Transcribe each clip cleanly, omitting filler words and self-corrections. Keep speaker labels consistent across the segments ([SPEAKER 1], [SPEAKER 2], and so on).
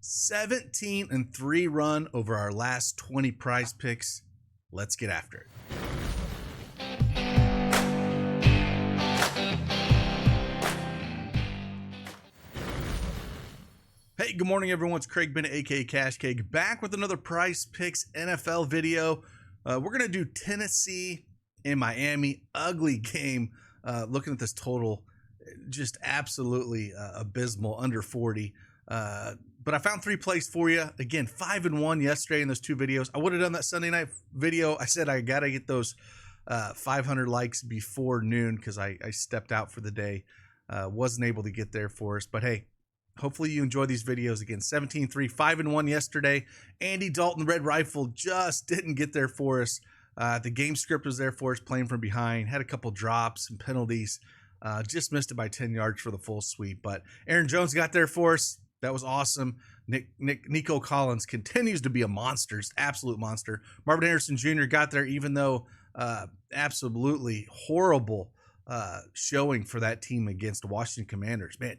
[SPEAKER 1] 17-3 run over our last 20 prize picks. Let's get after it. Hey, good morning, everyone. It's Craig Bennett, aka Cash Cake, back with another Prize Picks NFL video. We're going to do Tennessee and Miami. Ugly game. Looking at this total, just absolutely abysmal, under 40. But I found 3 plays for you. Again, 5-1 yesterday in those 2 videos. I would have done that Sunday night video. I said I got to get those 500 likes before noon because I stepped out for the day. Wasn't able to get there for us. But hey, hopefully you enjoy these videos. Again, 17-3, 5-1 yesterday. Andy Dalton, Red Rifle, just didn't get there for us. The game script was there for us, playing from behind. Had a couple drops and penalties. Just missed it by 10 yards for the full sweep. But Aaron Jones got there for us. That was awesome. Nico Collins continues to be a monster, just absolute monster. Marvin Harrison Jr. got there, even though absolutely horrible showing for that team against the Washington Commanders. Man,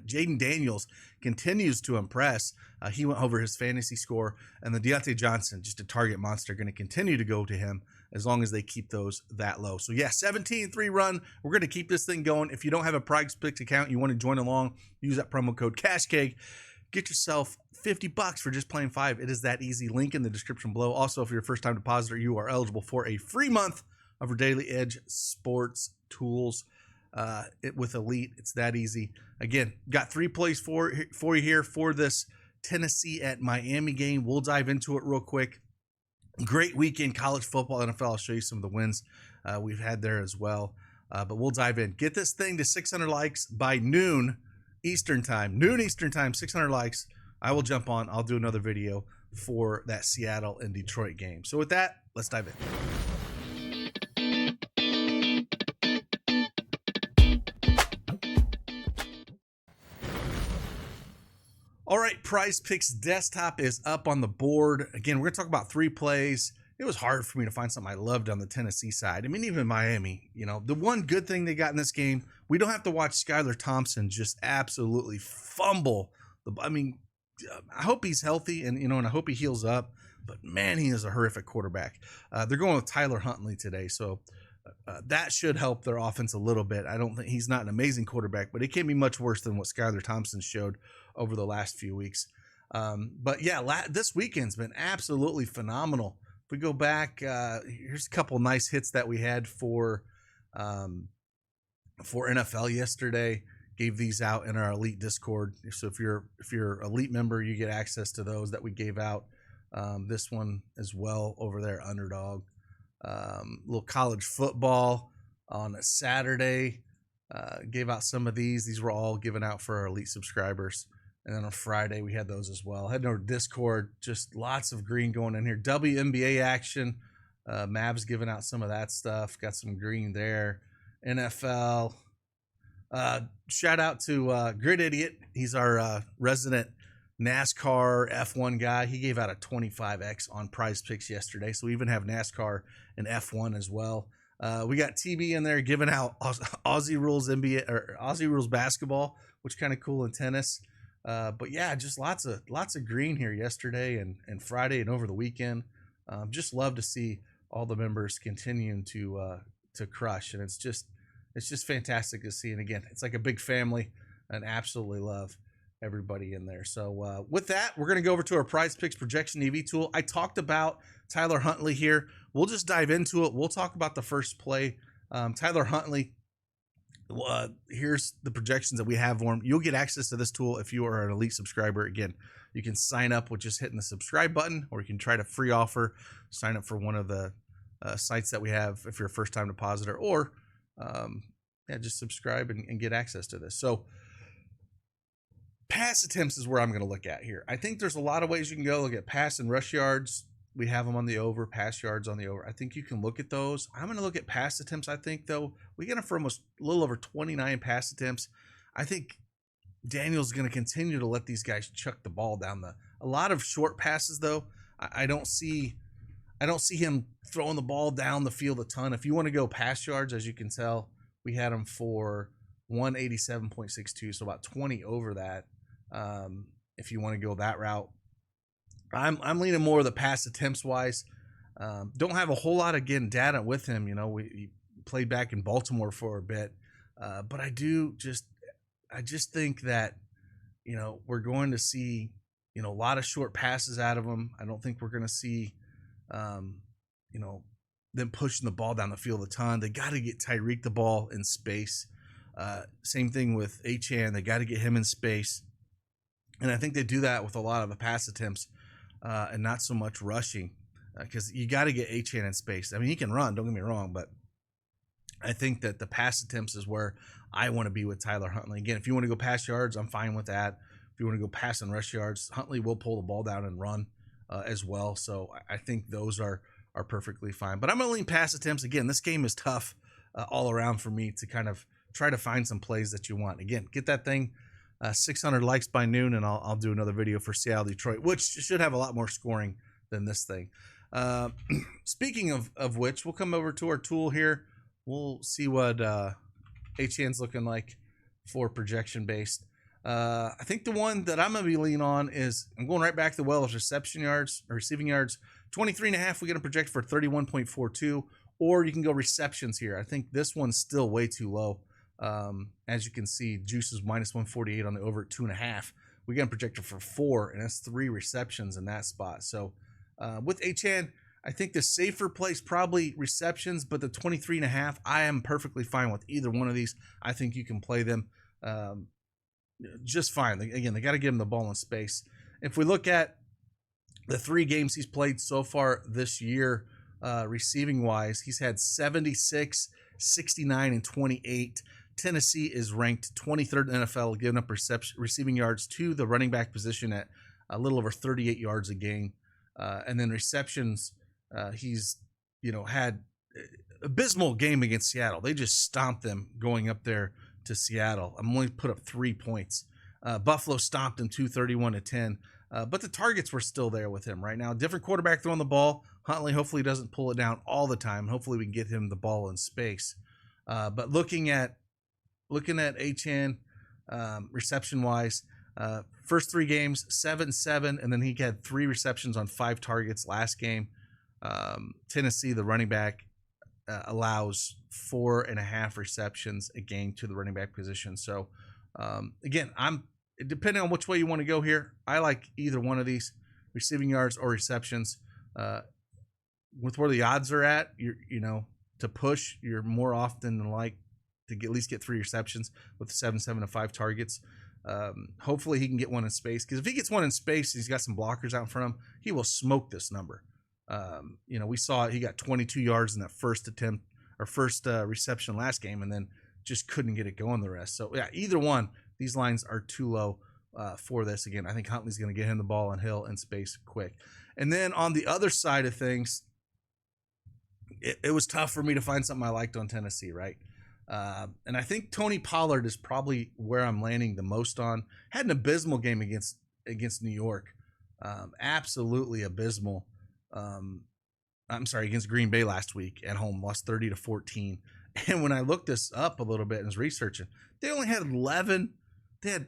[SPEAKER 1] Jaden Daniels continues to impress. He went over his fantasy score, and the Deontay Johnson, just a target monster, going to continue to go to him as long as they keep those that low. So yeah, 17-3 run. We're going to keep this thing going. If you don't have a PrizePicks account, you want to join along, use that promo code CashCake. Get yourself $50 for just playing 5. It is that easy. Link in the description below. Also, if you're a first-time depositor, you are eligible for a free month of our Daily Edge sports tools with Elite. It's that easy. Again, got 3 plays for you here for this Tennessee at Miami game. We'll dive into it real quick. Great weekend, college football, NFL. I'll show you some of the wins we've had there as well. But we'll dive in. Get this thing to 600 likes by noon Eastern time. 600 likes. I will jump on. I'll do another video for that Seattle and Detroit game. So with that, let's dive in. All right, PrizePicks desktop is up on the board. Again, we're going to talk about 3 plays. It was hard for me to find something I loved on the Tennessee side. I mean, even Miami, you know, the one good thing they got in this game, we don't have to watch Skylar Thompson just absolutely fumble. I mean, I hope he's healthy and I hope he heals up. But, man, he is a horrific quarterback. They're going with Tyler Huntley today, so that should help their offense a little bit. I don't think he's not an amazing quarterback, but it can't be much worse than what Skylar Thompson showed over the last few weeks. But yeah, this weekend's been absolutely phenomenal. If we go back, here's a couple nice hits that we had for NFL yesterday. Gave these out in our Elite Discord. So if you're Elite member, you get access to those that we gave out. This one as well over there, Underdog. Little college football on a Saturday. Gave out some of these. These were all given out for our Elite subscribers. And then on Friday, we had those as well. Heading over to Discord, just lots of green going in here. WNBA action. Mavs giving out some of that stuff. Got some green there. NFL. Shout out to Grid Idiot. He's our resident NASCAR F1 guy. He gave out a 25x on PrizePicks yesterday. So we even have NASCAR and F1 as well. We got TB in there giving out Aussie Rules NBA or Aussie Rules basketball, which is kind of cool in tennis. But yeah, just lots of green here yesterday and Friday and over the weekend. Just love to see all the members continuing to crush, and it's just fantastic to see. And again, it's like a big family, and absolutely love everybody in there. So with that, we're going to go over to our PrizePicks projection EV tool. I talked about Tyler Huntley here. We'll just dive into it. We'll talk about the first play. Tyler Huntley. Here's the projections that we have for him. You'll get access to this tool if you are an Elite subscriber. Again, you can sign up with just hitting the subscribe button, or you can try to free offer, sign up for one of the sites that we have if you're a first-time depositor, or just subscribe and get access to this. So pass attempts is where I'm going to look at here. I think there's a lot of ways you can go. Look at pass and rush yards. We have them on the over, pass yards on the over. I think you can look at those. I'm going to look at pass attempts. I think, though, we get them for almost a little over 29 pass attempts. I think Daniel's going to continue to let these guys chuck the ball down a lot of short passes, though. I don't see him throwing the ball down the field a ton. If you want to go pass yards, as you can tell, we had him for 187.62, so about 20 over that. if you want to go that route. I'm leaning more of the pass attempts wise. Don't have a whole lot of data with him. He played back in Baltimore for a bit, but I just think that we're going to see a lot of short passes out of him. I don't think we're going to see them pushing the ball down the field a ton. They got to get Tyreek the ball in space. Same thing with Achane. They got to get him in space. And I think they do that with a lot of the pass attempts and not so much rushing because you got to get Achane in space. I mean, he can run, don't get me wrong, but I think that the pass attempts is where I want to be with Tyler Huntley. Again, if you want to go pass yards, I'm fine with that. If you want to go pass and rush yards, Huntley will pull the ball down and run as well. So I think those are perfectly fine. But I'm going to lean pass attempts. Again, this game is tough all around for me to kind of try to find some plays that you want. Again, get that thing 600 likes by noon, and I'll do another video for Seattle, Detroit, which should have a lot more scoring than this thing. Speaking of which, we'll come over to our tool here. We'll see what Achane's looking like for projection based. I think the one that I'm going to be leaning on is I'm going right back to the well of reception yards or receiving yards. 23.5, we're going to project for 31.42, or you can go receptions here. I think this one's still way too low. As you can see, juice is minus 148 on the over at 2.5. We got projected for 4, and that's 3 receptions in that spot. So with Achane, I think the safer place probably receptions, but the 23.5, I am perfectly fine with either one of these. I think you can play them just fine. Again, they got to give him the ball in space. If we look at the 3 games he's played so far this year, receiving wise, he's had 76, 69, and 28. Tennessee is ranked 23rd in NFL, giving up receiving yards to the running back position at a little over 38 yards a game. And then receptions, he's had abysmal game against Seattle. They just stomped them going up there to Seattle. I'm only put up 3 points. Buffalo stomped him 231-10. But the targets were still there with him right now. Different quarterback throwing the ball. Huntley hopefully doesn't pull it down all the time. Hopefully we can get him the ball in space. But looking at Achane reception wise, first 3 games 7-7, and then he had 3 receptions on 5 targets last game. Tennessee, the running back, allows 4.5 receptions a game to the running back position. So again, depending on which way you want to go here, I like either one of these, receiving yards or receptions. With where the odds are at, to push, you're more often than like to at least get 3 receptions with 7, 7, and 5 targets. Hopefully he can get one in space, because if he gets one in space, he's got some blockers out in front of him, he will smoke this number. We saw he got 22 yards in that first attempt or first reception last game, and then just couldn't get it going the rest. So yeah, either one, these lines are too low for this. Again, I think Huntley's going to get him the ball on Hill in space quick. And then on the other side of things, it was tough for me to find something I liked on Tennessee, right? And I think Tony Pollard is probably where I'm landing the most on. Had an abysmal game against New York. Absolutely abysmal. Against Green Bay last week at home, lost 30-14. And when I looked this up a little bit and was researching, they only had 11. They had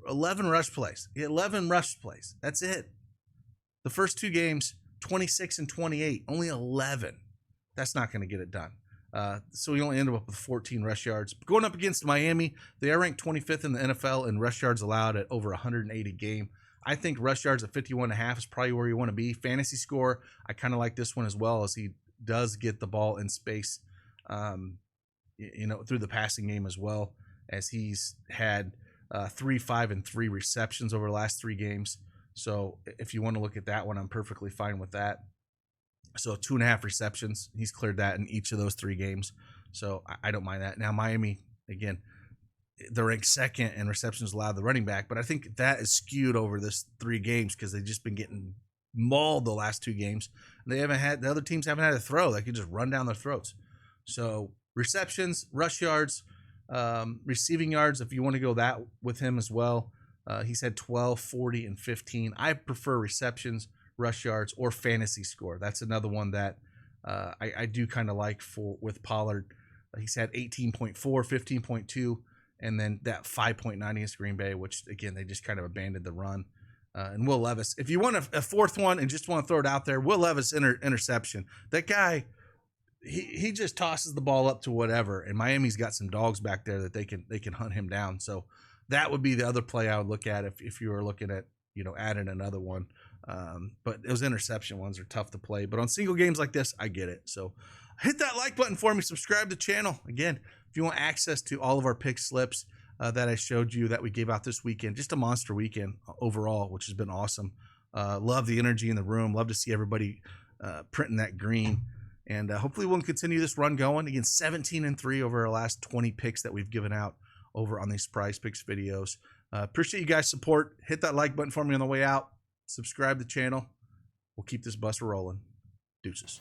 [SPEAKER 1] 11 rush plays. 11 rush plays. That's it. The first 2 games, 26 and 28. Only 11. That's not going to get it done. So we only ended up with 14 rush yards. Going up against Miami, they are ranked 25th in the NFL in rush yards allowed at over 180 game. I think rush yards at 51.5 is probably where you want to be. Fantasy score, I kind of like this one as well, as he does get the ball in space, through the passing game as well, as he's had 3, 5, and 3 receptions over the last 3 games. So if you want to look at that one, I'm perfectly fine with that. So 2.5 receptions, he's cleared that in each of those 3 games. So I don't mind that. Now Miami, again, they're ranked 2nd in receptions allowed the running back, but I think that is skewed over this 3 games because they've just been getting mauled the last 2 games. The other teams haven't had a throw. They could just run down their throats. So receptions, rush yards, receiving yards, if you want to go that with him as well. He's had 12, 40, and 15. I prefer receptions, rush yards, or fantasy score. That's another one that I do kind of like with Pollard. He's had 18.4, 15.2, and then that 5.9 against Green Bay, which again they just kind of abandoned the run. And Will Levis, if you want a fourth one and just want to throw it out there, Will Levis interception. That guy, he just tosses the ball up to whatever, and Miami's got some dogs back there that they can hunt him down. So that would be the other play I would look at if you were looking at adding another one. But those interception ones are tough to play. But on single games like this, I get it. So hit that like button for me. Subscribe to the channel. Again, if you want access to all of our pick slips that I showed you that we gave out this weekend, just a monster weekend overall, which has been awesome. Love the energy in the room. Love to see everybody printing that green. And hopefully we'll continue this run going. Again, 17-3 over our last 20 picks that we've given out over on these PrizePicks videos. Appreciate you guys' support. Hit that like button for me on the way out. Subscribe to the channel. We'll keep this bus rolling. Deuces.